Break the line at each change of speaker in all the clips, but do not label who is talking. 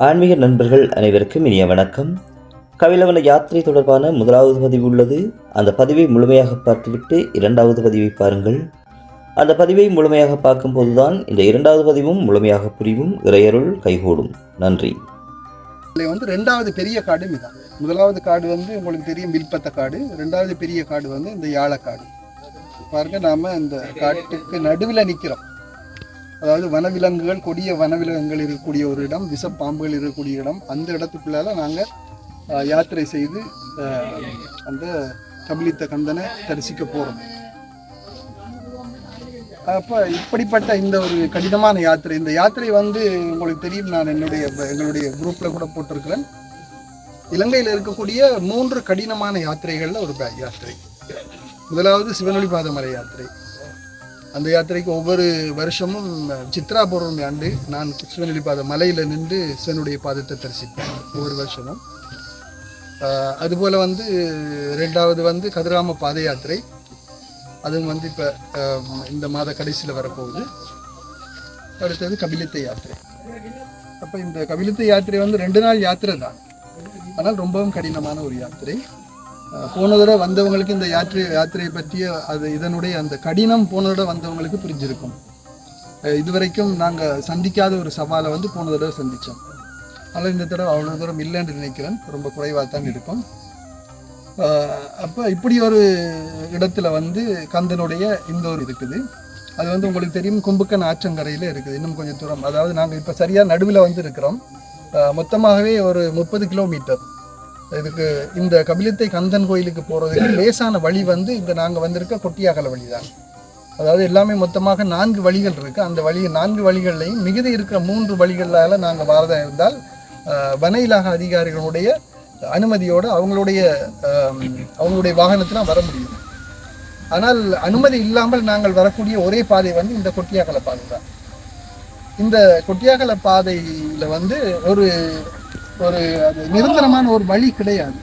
ஆன்மீக நண்பர்கள் அனைவருக்கும் இனிய வணக்கம். கபிலவன யாத்திரை தொடர்பான முதலாவது பதிவு உள்ளது. அந்த பதிவை முழுமையாக பார்த்துவிட்டு இரண்டாவது பதிவை பாருங்கள். அந்த பதிவை முழுமையாக பார்க்கும்போதுதான் இந்த இரண்டாவது பதிவும் முழுமையாக புரியும், இறையருள் கைகூடும். நன்றி.
ரெண்டாவது பெரிய காடு இதுதான். முதலாவது காடு உங்களுக்கு தெரியும் வில்பத்த காடு. ரெண்டாவது பெரிய காடு இந்த யாழக்காடு. பாருங்க, நாம இந்த காட்டுக்கு நடுவில் நிற்கிறோம். அதாவது வனவிலங்குகள், கொடிய வனவிலங்குகள் இருக்கக்கூடிய ஒரு இடம், விஷப்பாம்புகள் இருக்கக்கூடிய இடம். அந்த இடத்துக்குள்ளால நாங்கள் யாத்திரை செய்து அந்த கபிலித்த கந்தனை தரிசிக்க போகிறோம். அப்போ இப்படிப்பட்ட இந்த ஒரு கடினமான யாத்திரை, இந்த யாத்திரை உங்களுக்கு தெரியும், நான் எங்களுடைய குரூப்பில் கூட போட்டிருக்கிறேன். இலங்கையில் இருக்கக்கூடிய 3 கடினமான யாத்திரைகளில் ஒரு யாத்திரை. முதலாவது சிவனொளிபாத மலை யாத்திரை. அந்த யாத்திரைக்கு ஒவ்வொரு வருஷமும் சித்ரா பௌர்ணமி ஆண்டு நான் சிவனொளிபாத மலையில் நின்று சிவனுடைய பாதத்தை தரிசிப்பேன் ஒவ்வொரு வருஷமும். அதுபோல் ரெண்டாவது கதிராம பாத யாத்திரை. அதுவும் இப்போ இந்த மாத கடைசியில் வரப்போகுது. அடுத்தது கபிலித்த யாத்திரை. அப்போ இந்த கபிலித்த யாத்திரை 2 நாள் யாத்திரை தான், ஆனால் ரொம்பவும் கடினமான ஒரு யாத்திரை. போன தடவை வந்தவங்களுக்கு இந்த யாத்திரையை பற்றிய இதனுடைய அந்த கடினம் போன தடவை வந்தவங்களுக்கு புரிஞ்சிருக்கும். இதுவரைக்கும் நாங்கள் சந்திக்காத ஒரு சவாலை போன தடவை சந்தித்தோம். ஆனால் இந்த தடவை அவ்வளோ தூரம் இல்லைன்னு நினைக்கிறேன், ரொம்ப குறைவாக தான் இருக்கும். அப்போ இப்படி ஒரு இடத்துல கந்தனுடைய இந்த ஒரு இருக்குது. அது உங்களுக்கு தெரியும், கும்புக்கன் ஆற்றங்கரையில் இருக்குது. இன்னும் கொஞ்சம் தூரம், அதாவது நாங்கள் இப்போ சரியாக நடுவில் இருக்கிறோம். மொத்தமாகவே ஒரு 30 கிலோமீட்டர் இதுக்கு. இந்த கபிலித்தை கந்தன் கோயிலுக்கு போகிறதுக்கு லேசான வழி இந்த நாங்கள் வந்திருக்க கொட்டியாகல வழி தான். அதாவது எல்லாமே மொத்தமாக 4 வழிகள் இருக்குது. அந்த 4 வழிகள்லையும் மிகுதி இருக்கிற 3 வழிகளால் நாங்கள் வரதாக இருந்தால் வன இலாகா அதிகாரிகளுடைய அனுமதியோடு அவங்களுடைய வாகனத்தில் வர முடியும். ஆனால் அனுமதி இல்லாமல் நாங்கள் வரக்கூடிய ஒரே பாதை இந்த கொட்டியாகல பாதை தான். இந்த கொட்டியாகல பாதையில் ஒரு ஒரு அது நிரந்தரமான ஒரு வழி கிடையாது.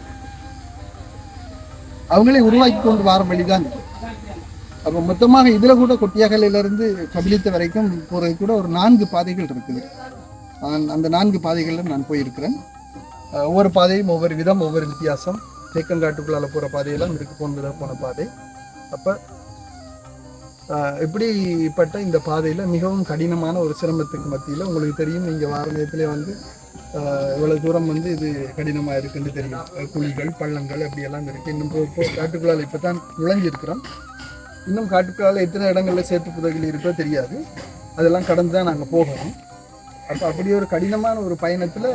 அவங்களே உருவாக்கி கொண்டு வர வழிதான். அப்போ மொத்தமாக இதில் கூட கொட்டியாகலிருந்து கபிலித்த வரைக்கும் போகிறது கூட ஒரு 4 பாதைகள் இருக்குது. அந்த 4 பாதைகளில் நான் போயிருக்கிறேன். ஒவ்வொரு பாதையும் ஒவ்வொரு விதம், ஒவ்வொரு வித்தியாசம். தேக்கங்காட்டுக்குள்ளால் போகிற பாதையெல்லாம் போன பாதை. அப்போ இப்படிப்பட்ட இந்த பாதையில் மிகவும் கடினமான ஒரு சிரமத்துக்கு மத்தியில் உங்களுக்கு தெரியும், நீங்கள் வார நேரத்தில் இவ்வளோ தூரம் இது கடினமாக இருக்குன்னு தெரியும். குழிகள், பள்ளங்கள் அப்படியெல்லாம் இருக்குது. இன்னும் காட்டுக்குள்ளால் இப்போ தான் நுழைஞ்சிருக்கிறோம். இன்னும் காட்டுக்குள்ளால் எத்தனை இடங்களில் சேத்து புதைகள் இருக்கோ தெரியாது. அதெல்லாம் கடந்து தான் நாங்கள் போகணும். அப்போ அப்படி ஒரு கடினமான ஒரு பயணத்தில்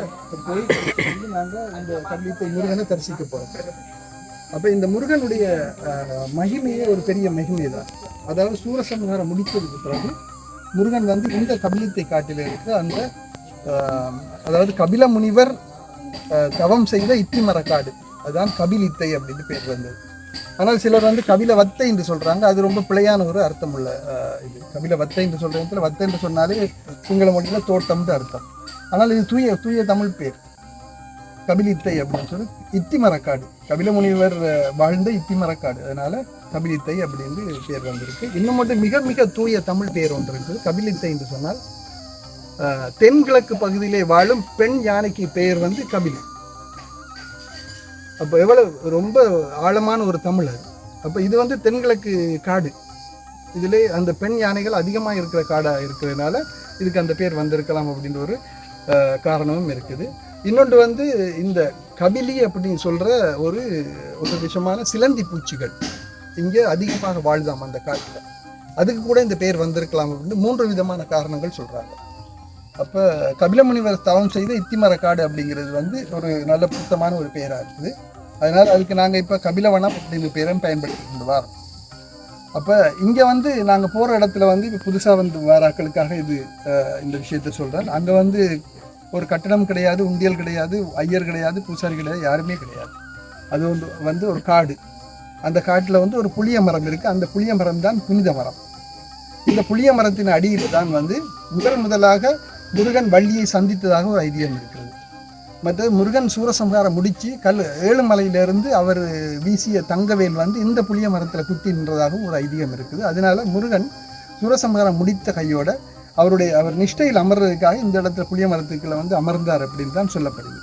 போய் நாங்கள் இந்த கபிலித்தை முருகனை தரிசிக்க போகிறோம். அப்போ இந்த முருகனுடைய மகிமையே ஒரு பெரிய மகிமை தான். அதாவது சூரசம்ஹாரம் முடித்ததுக்கு பிறகு முருகன் இந்த கபிலித்தை காட்டில் இருக்க அந்த அதாவது கபில முனிவர் தவம் செய்த இத்திமரக்காடு, அதுதான் கபிலித்தை அப்படின்னு பேர் வந்தது. ஆனால் சிலர் கபில வத்தை என்று சொல்கிறாங்க. அது ரொம்ப பிழையான ஒரு அர்த்தம் உள்ள இது. கபில வத்தை என்று சொல்கிற வத்தை என்று சொன்னாலே சிங்கள மொழியில் தோட்டம்னு அர்த்தம். ஆனால் இது தூய தமிழ் பேர் கபிலித்தை அப்படின்னு சொல்லி. இத்திமரக்காடு, கபில முனிவர் வாழ்ந்த இத்திமரக்காடு, அதனால கபிலித்தை அப்படின்னு பேர் வந்திருக்கு. இன்னும் மட்டும் மிக மிக தூய தமிழ் பேர் ஒன்று இருக்குது. கபிலித்தை என்று சொன்னால் தென்கிழக்கு பகுதியிலே வாழும் பெண் யானைக்கு பெயர் கபிலி. அப்போ எவ்வளவு ரொம்ப ஆழமான ஒரு தமிழ் அது. அப்போ இது தென்கிழக்கு காடு. இதிலே அந்த பெண் யானைகள் அதிகமாக இருக்கிற காடாக இருக்கிறதுனால இதுக்கு அந்த பேர் வந்திருக்கலாம் அப்படின்ற ஒரு காரணமும் இருக்குது. இன்னொன்று இந்த கபிலி அப்படின்னு சொல்கிற ஒரு விஷயமான சிலந்தி பூச்சிகள் இங்கே அதிகமாக வாழ்தாம் அந்த காட்டில். அதுக்கு கூட இந்த பேர் வந்திருக்கலாம் அப்படின்னு 3 விதமான காரணங்கள் சொல்கிறாங்க. அப்போ கபிலமுனிவர் தவம் செய்த இத்திமரக்காடு அப்படிங்கிறது ஒரு நல்ல புத்தமான ஒரு பெயராக இருக்குது. அதனால் அதுக்கு நாங்கள் இப்போ கபிலவனம் அப்படிங்கிற பேரும் பயன்படுத்தி கொண்டு வரோம். அப்போ இங்கே நாங்கள் போகிற இடத்துல இப்போ புதுசாக வாராக்களுக்காக இந்த விஷயத்த சொல்கிறேன். அங்கே ஒரு கட்டடம் கிடையாது, உண்டியல் கிடையாது, ஐயர் கிடையாது, பூசாரி கிடையாது, யாருமே கிடையாது. அது ஒரு காடு. அந்த காட்டில் ஒரு புளிய மரம் இருக்குது. அந்த புளிய மரம் தான் புனித மரம். இந்த புளிய மரத்தின் அடியில் தான் முதலாக முருகன் வள்ளியை சந்தித்ததாக ஒரு ஐதீகம் இருக்கிறது. மற்றது முருகன் சூரசம்ஹாரம் முடித்து ஏழுமலையிலிருந்து அவர் வீசிய தங்கவேல் இந்த புளிய மரத்தில் குத்தி நின்றதாகவும் ஒரு ஐதீகம் இருக்குது. அதனால முருகன் சூரசம்ஹாரம் முடித்த கையோட அவர் நிஷ்டையில் அமர்றதுக்காக இந்த இடத்துல புளிய மரத்துக்களை வந்து அமர்ந்தார் அப்படின்னு தான் சொல்லப்படுது.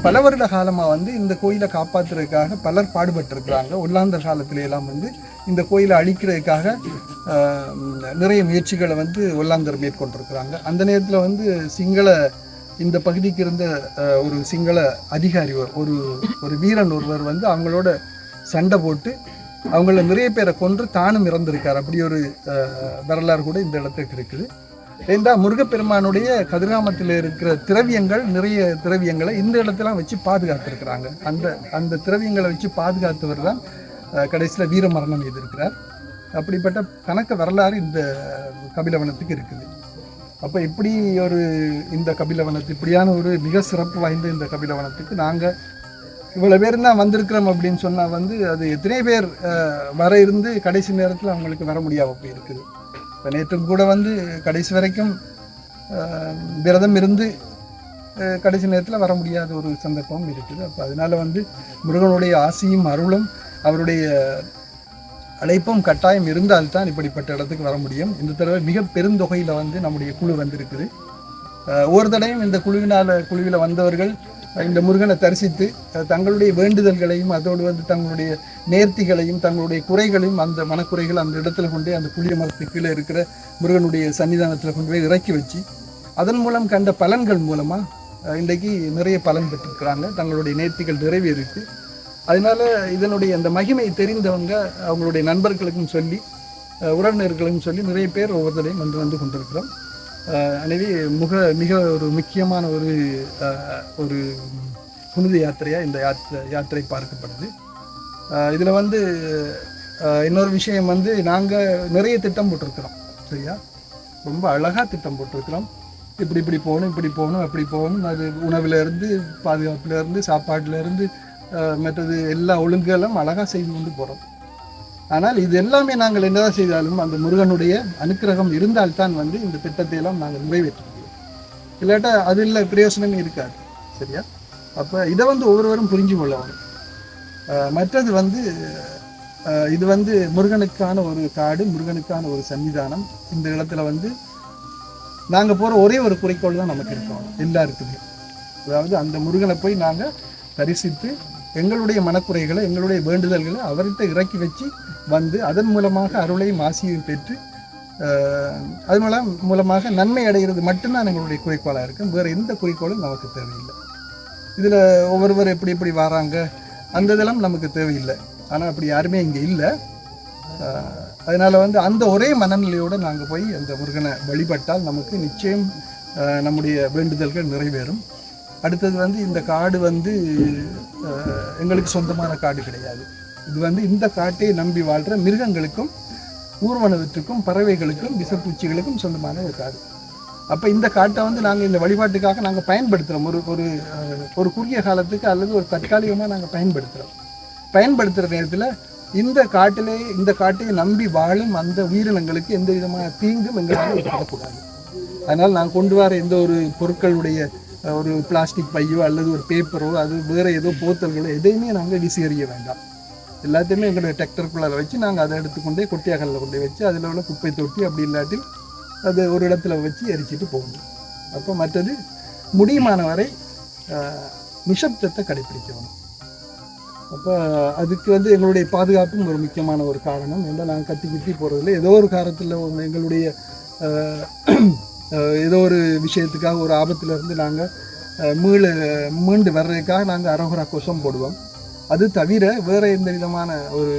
பல வருட காலமாக வந்து இந்த கோயிலை காப்பாற்றுறதுக்காக பலர் பாடுபட்டிருக்கிறாங்க. ஒல்லாந்தர் காலத்தில எல்லாம் வந்து இந்த கோயிலை அழிக்கிறதுக்காக நிறைய முயற்சிகளை வந்து ஒல்லாந்தர் மேற்கொண்டிருக்கிறாங்க. அந்த நேரத்தில் வந்து இந்த பகுதிக்கு இருந்த ஒரு சிங்கள அதிகாரி ஒரு வீரன் ஒருவர் வந்து அவங்களோட சண்டை போட்டு அவங்கள நிறைய பேரை கொன்று தானும் இறந்திருக்கார். அப்படி ஒரு வரலாறு கூட இந்த இடத்துக்கு இருக்குது. ஏண்டா முருகப்பெருமானுடைய கதிர்காமத்தில் இருக்கிற நிறைய திரவியங்களை இந்த இடத்துல வச்சு பாதுகாத்துருக்கிறாங்க. அந்த திரவியங்களை வச்சு பாதுகாத்தவர் தான் கடைசியில் வீர மரணம் செய்திருக்கிறார். அப்படிப்பட்ட கணக்கு வரலாறு இந்த கபிலவனத்துக்கு இருக்குது. அப்போ இப்படி இந்த கபிலவனத்து இப்படியான ஒரு மிக சிறப்பு வாய்ந்த இந்த கபிலவனத்துக்கு நாங்கள் இவ்வளோ பேர் தான் வந்திருக்கிறோம் அப்படின்னு சொன்னால் வந்து அது எத்தனை பேர் வர இருந்து கடைசி நேரத்தில் அவங்களுக்கு வர முடியாமல் போயிருக்குது. இப்போ நேற்றும் கூட வந்து கடைசி வரைக்கும் விரதம் இருந்து கடைசி நேரத்தில் வர முடியாத ஒரு சந்தர்ப்பம் இருக்குது. அப்போ அதனால வந்து முருகனுடைய ஆசியும் அருளும் அவருடைய அழைப்பும் கட்டாயம் இருந்தால்தான் இப்படிப்பட்ட இடத்துக்கு வர முடியும். இந்த தடவை மிக பெருந்தொகையில் வந்து நம்முடைய குழு வந்திருக்குது. ஒவ்வொரு தடையும் இந்த குழுவில் வந்தவர்கள் இந்த முருகனை தரிசித்து தங்களுடைய வேண்டுதல்களையும் அதோடு வந்து தங்களுடைய நேர்த்திகளையும் தங்களுடைய குறைகளையும் அந்த மனக்குறைகள் அந்த இடத்துல கொண்டு அந்த புளிய மரத்துக்கு கீழே இருக்கிற முருகனுடைய சன்னிதானத்தில் கொண்டு போய் இறக்கி வச்சு அதன் மூலம் கண்ட பலன்கள் மூலமாக இன்றைக்கு நிறைய பலன் பெற்றிருக்கிறாங்க. தங்களுடைய நேர்த்திகள் நிறைவேறிருக்கு. அதனால இதனுடைய அந்த மகிமை தெரிந்தவங்க அவங்களுடைய நண்பர்களுக்கும் சொல்லி உறவினர்களுக்கும் சொல்லி நிறைய பேர் ஒவ்வொருத்தரையும் வந்து கொண்டிருக்கிறோம். எனவே மிக ஒரு முக்கியமான ஒரு புனித யாத்திரையாக இந்த யாத்திரை பார்க்கப்படுது. இதில் வந்து இன்னொரு விஷயம் வந்து நாங்கள் நிறைய திட்டம் போட்டிருக்கிறோம். சரியா, ரொம்ப அழகாக திட்டம் போட்டிருக்கிறோம். இப்படி போகணும் அப்படி போகணும். அது உணவுலேருந்து பாதுகாப்புலேருந்து சாப்பாடுலேருந்து மற்றது எல்லா ஒழுங்குகளும் அழகாக செய்து கொண்டு போகிறோம். ஆனால் இது எல்லாமே நாங்கள் என்னதான் செய்தாலும் அந்த முருகனுடைய அனுக்கிரகம் இருந்தால்தான் வந்து இந்த திட்டத்தை எல்லாம் நாங்கள் நிறைவேற்ற முடியும். இல்லாட்டா அது இல்லை பிரயோசனமே இருக்காது. சரியா, அப்போ இதை வந்து ஒவ்வொருவரும் புரிஞ்சு கொள்ளணும். மற்றது வந்து இது வந்து முருகனுக்கான ஒரு காடு, முருகனுக்கான ஒரு சன்னிதானம். இந்த இடத்துல வந்து நாங்கள் போகிற ஒரே ஒரு குறிக்கோள் தான் நமக்கு இருக்கோம் எல்லாருக்குமே. அதாவது அந்த முருகனை போய் நாங்கள் தரிசித்து எங்களுடைய மனக்குறைகளை எங்களுடைய வேண்டுதல்களை அவர்கிட்ட இறக்கி வச்சு வந்து அதன் மூலமாக அருளையும் ஆசியையும் பெற்று அது மூலமாக நன்மை அடைகிறது மட்டும்தான் எங்களுடைய குறிக்கோளாக இருக்கும். வேறு எந்த குறிக்கோளும் நமக்கு தேவையில்லை. இதில் ஒவ்வொருவர் எப்படி வராங்க அந்த இதெல்லாம் நமக்கு தேவையில்லை. ஆனால் அப்படி யாருமே இங்கே இல்லை. அதனால் வந்து அந்த ஒரே மனநிலையோடு நாங்கள் போய் அந்த முருகனை வழிபட்டால் நமக்கு நிச்சயம் நம்முடைய வேண்டுதல்கள் நிறைவேறும். அடுத்தது வந்து இந்த காடு வந்து எங்களுக்கு சொந்தமான காடு கிடையாது. இது வந்து இந்த காட்டை நம்பி வாழ்கிற மிருகங்களுக்கும் ஊர்வனத்துக்கும் பறவைகளுக்கும் விஷப்பூச்சிகளுக்கும் சொந்தமான ஒரு காடு. அப்போ இந்த காட்டை வந்து நாங்கள் இந்த வழிபாட்டுக்காக நாங்கள் பயன்படுத்துகிறோம். ஒரு குறுகிய காலத்துக்கு அல்லது ஒரு தற்காலிகமாக நாங்கள் பயன்படுத்துகிற நேரத்தில் இந்த காட்டை நம்பி வாழும் அந்த உயிரினங்களுக்கு எந்த விதமான தீங்கும் எங்களால் ஏற்படக்கூடாது. அதனால் நாங்கள் கொண்டு வர எந்த ஒரு பொருட்களுடைய ஒரு பிளாஸ்டிக் பையோ அல்லது ஒரு பேப்பரோ அது வேறு ஏதோ போத்தல்களோ எதையுமே நாங்கள் வீசியறிய வேண்டாம். எல்லாத்தையுமே எங்களுடைய டிராக்டருக்குள்ளார வச்சு நாங்கள் அதை எடுத்துக்கொண்டே கொட்டியாக்கல்ல கொண்டு வச்சு அதில் உள்ள குப்பை தொட்டி அப்படி இல்லாட்டி அது ஒரு இடத்துல வச்சு எரிச்சிட்டு போகணும். அப்போ மற்றது முடியுமான வரை நிசப்தத்தை கடைப்பிடிக்கணும். அப்போ அதுக்கு வந்து எங்களுடைய பாதுகாப்பும் ஒரு முக்கியமான ஒரு காரணம். ஏன்னா நாங்கள் கத்தி போகிறதில்ல. ஏதோ ஒரு காலத்தில் எங்களுடைய ஏதோ ஒரு விஷயத்துக்காக ஒரு ஆபத்திலிருந்து நாங்கள் மீண்டு வர்றதுக்காக நாங்கள் அரோகரா கோஷம் போடுவோம். அது தவிர வேறு எந்த விதமான ஒரு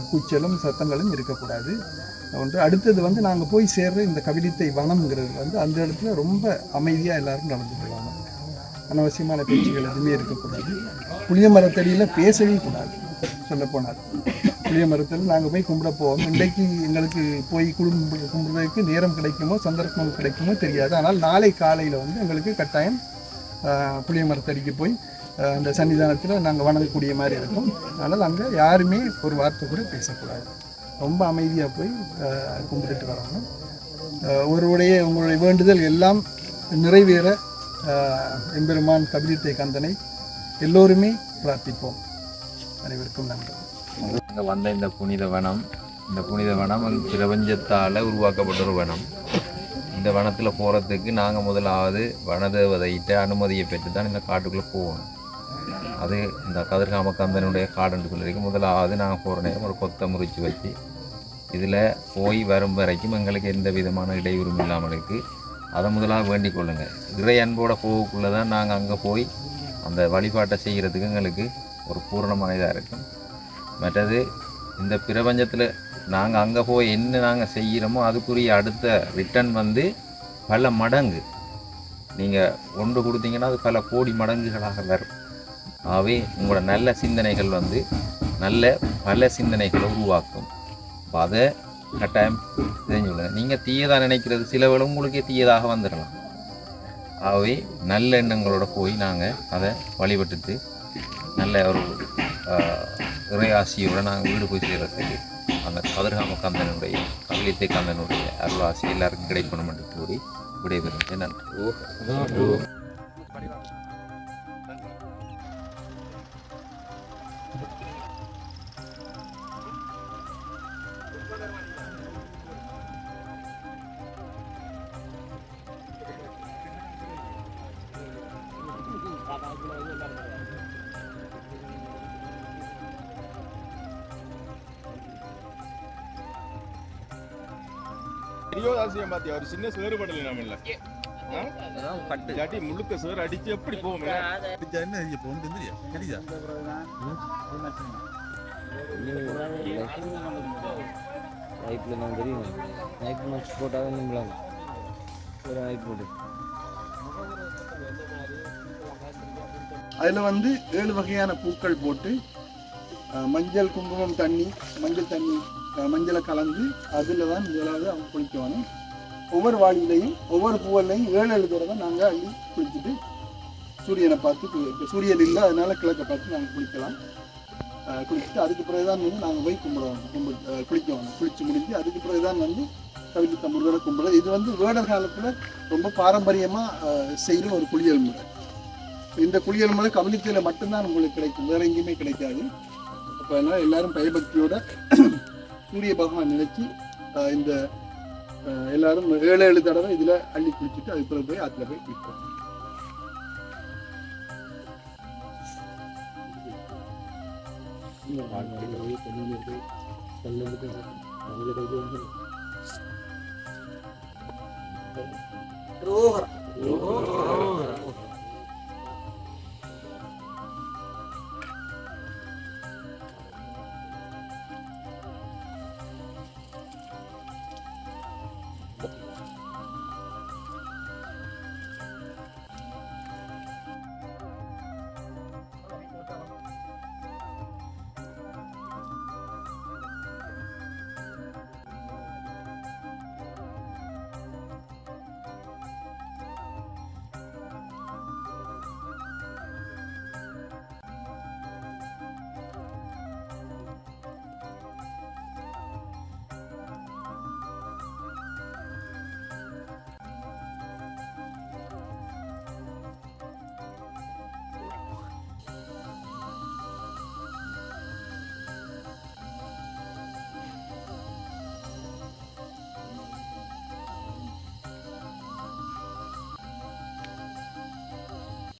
கூச்சலும் சத்தங்களும் இருக்கக்கூடாது ஒன்று. அடுத்தது வந்து நாங்கள் போய் சேர்ற இந்த கவிலித்தை வனம்ங்கிறது வந்து அந்த இடத்துல ரொம்ப அமைதியாக எல்லாரும் நடந்து போவாங்க. அனவசியமான பேச்சுகள் எதுவுமே இருக்கக்கூடாது. புளிய மரத்தடியில் பேசவே கூடாது. சொல்லப்போனால் புளிய மரத்தில் நாங்கள் போய் கும்பிட போவோம். இன்றைக்கு எங்களுக்கு போய் கும்பிடுறதுக்கு நேரம் கிடைக்குமோ சந்தர்ப்பம் கிடைக்குமோ தெரியாது. ஆனால் நாளை காலையில் வந்து எங்களுக்கு கட்டாயம் புளிய மரத்தடிக்கு போய் அந்த சன்னிதானத்தில் நாங்கள் வணங்கக்கூடிய மாதிரி இருக்கும். அதனால் அங்கே யாருமே ஒரு வார்த்தை கூட பேசக்கூடாது. ரொம்ப அமைதியாக போய் கும்பிட்டுட்டு வரணும். உங்களுடைய வேண்டுதல் எல்லாம் நிறைவேற எம்பெருமான் கபிலித்தை கந்தனை எல்லோருமே பிரார்த்திப்போம். அனைவருக்கும் நன்றி.
அங்கே வந்த இந்த புனித வனம் இந்த புனித வனம் பிரபஞ்சத்தால் உருவாக்கப்பட்ட ஒரு வனம். இந்த வனத்தில் போகிறதுக்கு நாங்கள் முதலாவது வனதேவதையிட்ட அனுமதியை பெற்று தான் இந்த காட்டுக்குள்ளே போகணும். அது இந்த கதிர்காமக்கந்தனுடைய காடுன்னு சொல்லியிருக்கு. முதலாவது நாங்கள் போகிற நேரம் ஒரு கொத்தை முறித்து வச்சு இதில் போய் வரும் வரைக்கும் எங்களுக்கு எந்த விதமான இடையூறும் இல்லாமல் இருக்குது. அதை முதலாக வேண்டிக் கொள்ளுங்கள். இறை அன்போட போகக்குள்ளே தான் நாங்கள் அங்கே போய் அந்த வழிபாட்டை செய்கிறதுக்கு எங்களுக்கு ஒரு பூரணமான இதாக இருக்கும். மற்றது இந்த பிரபஞ்சத்தில் நாங்கள் அங்கே போய் என்ன நாங்கள் செய்கிறோமோ அதுக்குரிய அடுத்த ரிட்டர்ன் வந்து பல மடங்கு. நீங்கள் ஒன்று கொடுத்தீங்கன்னா அது பல கோடி மடங்குகளாக வரும். ஆகவே உங்களோட நல்ல சிந்தனைகள் வந்து நல்ல பல சிந்தனைகளை உருவாக்கும். அப்போ அதை கட்டாயம் தெரிஞ்சு கொள்ளுங்க. நீங்கள் தீயதாக நினைக்கிறது சில வேளை உங்களுக்கே தீயதாக வந்துடலாம். ஆகவே நல்ல எண்ணங்களோட போய் நாங்கள் அதை வழிபட்டுட்டு நல்ல ஒரு இறையாசியோடு நாங்கள் வீடு போய் சேர்கிறதுக்கு அந்த கதிர்காமக்கந்தனுடைய கவிலித்தை கந்தனுடைய அருளாசி எல்லாருக்கும் கிடைக்கணும் என்று கூறி விடைபெறுகிறேன். நன்றி.
பாத்தியா ஒரு சின்ன சேறு படல நம்மள முழுக்க சேறு அடிச்சு எப்படி போகும் என்ன தெரியுதா
நைட்டில் நான் தெரியும் நைட் மேட்ச் போட்டால் நம்பலாம் ஒரு நைட் போட்டு
அதில் வந்து 7 வகையான பூக்கள் போட்டு மஞ்சள் குங்குமம் தண்ணி மஞ்சள் தண்ணி மஞ்சளை கலந்து அதில் தான் முதலாவது அவங்க குளிக்குவாங்க. ஒவ்வொரு வாளிலையும் ஒவ்வொரு பூவல்லையும் 7 தடவை நாங்கள் அள்ளி குளிச்சுட்டு சூரியனை பார்த்து இப்போ சூரியன் இல்லை அதனால கிழக்கை பார்த்து நாங்கள் குளிக்கலாம். குளிச்சுட்டு அதுக்கு பிறகு தான் வந்து நாங்கள் போய் குளிக்குவாங்க. குளிச்சு முடிஞ்சு அதுக்கு பிறகு தான் வந்து கவிலித்த முருகனை கும்பிடுறது. இது வந்து வேடர் காலத்தில் ரொம்ப பாரம்பரியமாக செய்கிற ஒரு குளியல் முறை. இந்த குளியல் முறை கவிலித்தையில் மட்டும்தான் உங்களுக்கு கிடைக்கும், வேற எங்கேயுமே கிடைக்காது. அப்போ அதனால் எல்லாரும் பயபக்தியோட சூரிய பகவான் நினைச்சு இந்த எல்லாரும் 7 தடவை இதில் அள்ளி குளிச்சுட்டு அதுக்கு பிறகு போய் அதில் போய் குளிப்போம்.
ரோஹரா